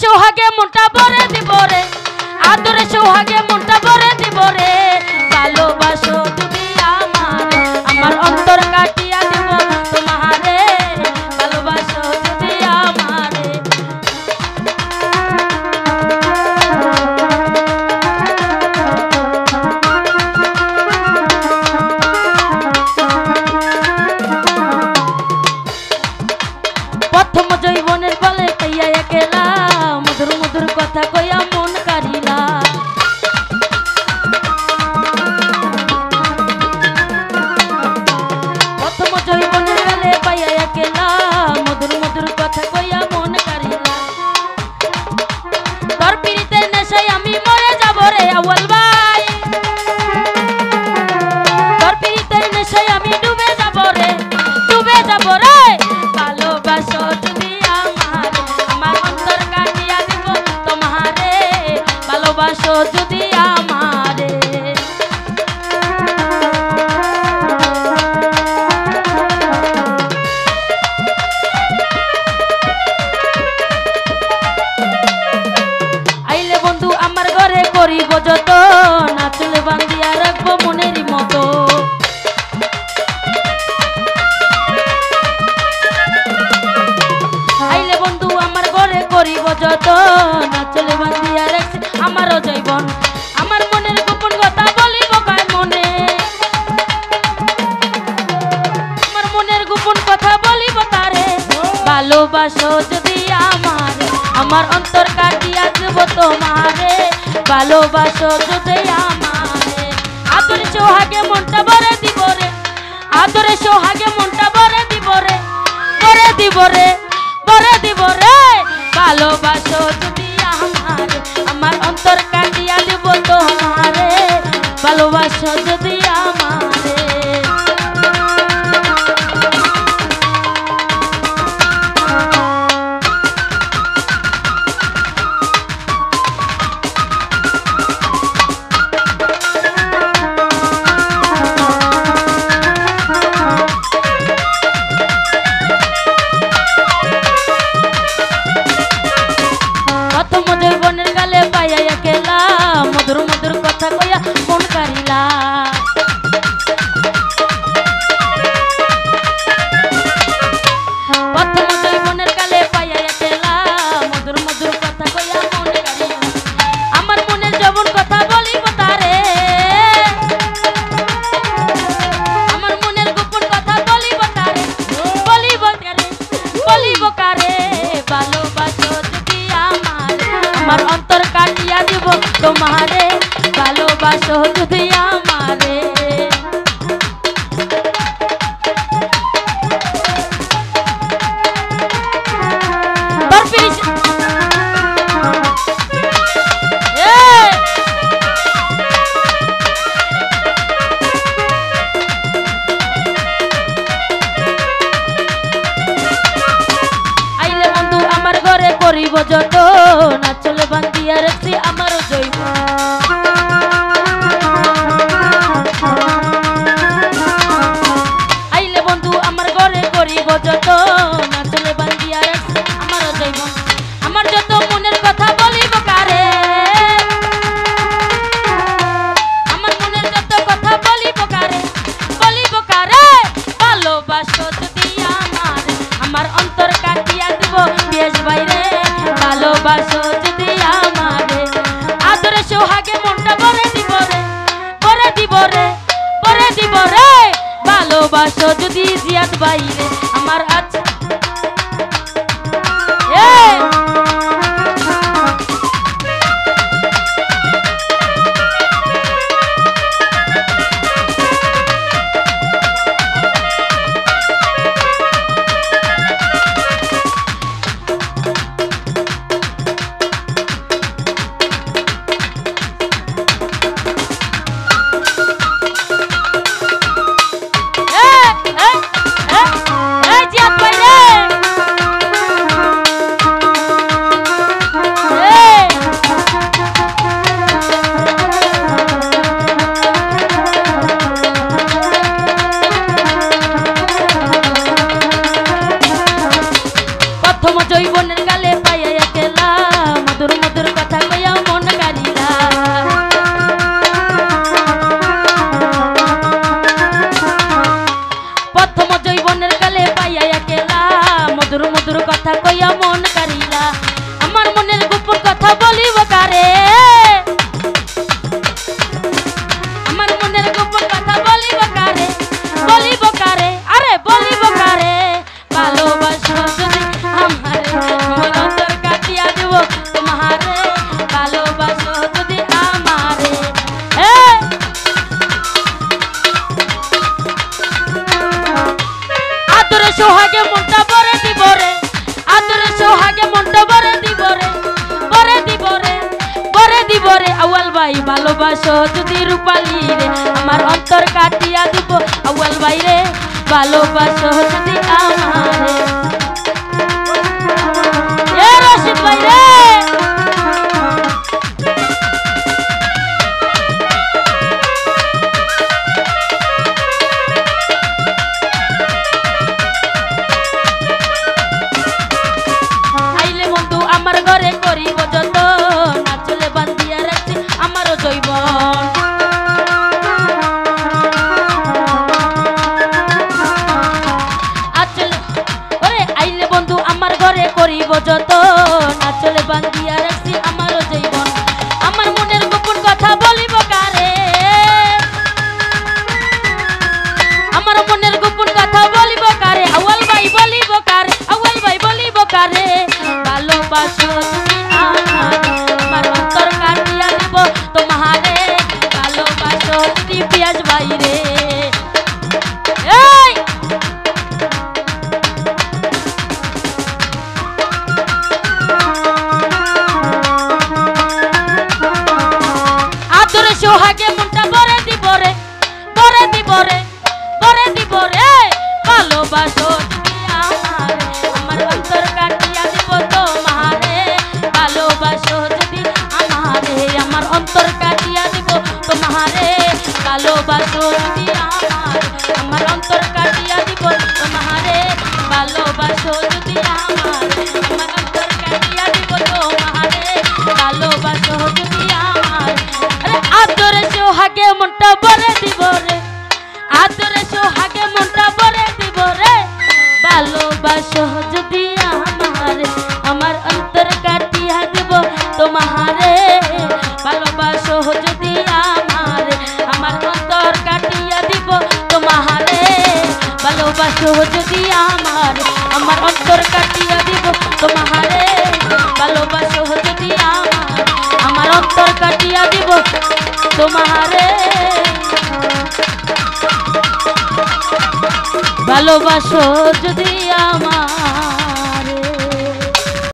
সোহাগে মনটা ভরে দিব রে, আদরে সোহাগে মনটা ভরে দিব রে। ভালোবাসো যদি আমারে, আমার অন্তর কাটিয়া দিব তোমারে। ভালোবাসো যদি আমারে। প্রথম জৈবনের বলে পাইয়া একেলা, মধুর মধুর কথা কইয়া মন কারিলা। প্রথম জৈবনের বলে পাইয়া একেলা, মধুর মধুর কথা কইয়া মন কারিলা। তোর পিড়িতে নেশায় আমি মরে যাব রে আউয়াল ভাই, তোর পিড়িতে নেশায় আমি ডুবে যাব রে, ডুবে যাব রে। ভালোবাসো যদি আমারে, আমার অন্তর কাটিয়া দিব তোমারে। ভালোবাসো যদি আমারে। আইলে বন্ধু আমার ঘরে করিব যত, নাচলে বান্ধিয়া রাখবো মনেরই মতো। আইলে বন্ধু আমার ঘরে করিব যত, নাচলে বান্ধিয়া রাখছি আমারও জীবন। আমার মনের গোপন কথা বলিব কার মনে, আমার মনের গোপন কথা বলিব তারে। ভালোবাসো যদি আমারে, আমার অন্তর কাটিয়া দেব তোমারে। ভালোবাসো যদি আমারে। আদরে সোহাগে মনটা ভরে দিব রে, আদরে সোহাগে মনটা ভরে দিব রে, ভরে দিব রে, ভরে দিব রে। ভালোবাসো যদি আমারে, আমার অন্তর কাটিয়া দেব তোমারে। ভালোবাসো যদি আমারে। প্রথম জৈবনের গালে পাইয়া একেলা, মধুর মধুর কথা কইয়া মন কারিলা। প্রথম জৈবনের গালে পাইয়া একেলা, মধুর মধুর কথা কইয়া মন কারিলা। আমার মনের যৌবন কথা বলিব তারে, আমার মনের গোপন কথা বলিব তারে, বলিব কারে, বলিব কারে। ভালোবাসো যদি আমারে, আমার অন্তর কাটিয়া দিব তোমারে। ভালোবাসো যদি আমারে। তোর পিড়িতে আইলে বন্ধু আমার ঘরে করিব যত, নাচলে বান্ধিয়া রাখছি আমারও জৈব। আইলে বন্ধু আমার ঘরে করিব যত, নাচলে বান্ধিয়া রাখছি আমারও জৈব। আমার যত মনের কথা বলিব কারে, আমার মনের যত কথা বলিব কারে, বলিব কারে। ভালোবাসো যদি আমারে, আমার অন্তর কাটিয়া দিব দেশ বাইরে। ভালোবাসো যদি আমারে। আদরে সোহাগে মনটা ভরে দিব রে, ভরে দিব রে, ভরে দিব রে। ভালোবাসো যদি জিয়াদ বাইরে আমার আছে। কারিলা আমার মনের গোপন কথা বলিব কারে আমার মনের গোপন কথা বলিব কারে আরে বলিব কারে ভালোবাসো যদি আমারে মন অন্তর কাটিয়া দেব তোমারে ভালোবাসো যদি আমারে আদরে সোহাগে মনটা ভরে দিব রে আদরে সোহাগে মনটা ভরে দিব রে আউয়াল ভাই ভালোবাসো যদি রূপালী রে আমার অন্তর কাটিয়া দিব আউয়াল ভাই রে ভালোবাসো যদি আমারে এ রশিদ ভাই রে আইলে বন্ধু আমার ঘরে করিব যত নাচলে বান্ধিয়া রাখছি আমারও জৈবন আইলে বন্ধু আমার ঘরে করিব যত নাচলে বান্ধিয়া রাখছি আমারও জৈবন আমার মনের গোপন কথা বলিব কারে আমার মনের গোপন কথা বলিব কারে আউয়াল ভাই বলিব কারে আউয়াল ভাই বলিব কারে ভালোবাসো তুমি আমার অন্তর কাটিয়া দিব তোমারে ভালোবাসো যদি পিয়াজ ভাই রে এই আদরে সোহাগে মনটা ভরে দিব রে ভালোবাসো তুমি আমারে আমার অন্তর কাটিয়া দিব তোমারে ভালোবাসো যদি আমারে আমার অন্তর কাটিয়া দিব তোমারে ভালোবাসো যদি আমার অন্তর কাটিয়া দিব তোমারে ভালোবাসো যদি আমার অন্তর কাটিয়া দিব তোমারে ভালোবাসো যদি আদরে সোহাগে মনটা ভরে দিব রে আদরে সোহাগে মনটা ভরে দিব রে ভালোবাসো যদি আমারে আমার অন্তর কাটিয়া দিব তোমারে ভালোবাসো যদি আমারে আমার অন্তর কাটিয়া দিব তোমারে ভালোবাসো যদি আমারে আমার অন্তর কাটিয়া দিব তোমারে ভালোবাসো যদি আমার অন্তর কাটিয়া দিব তোমারে ভালোবাসো যদি আমার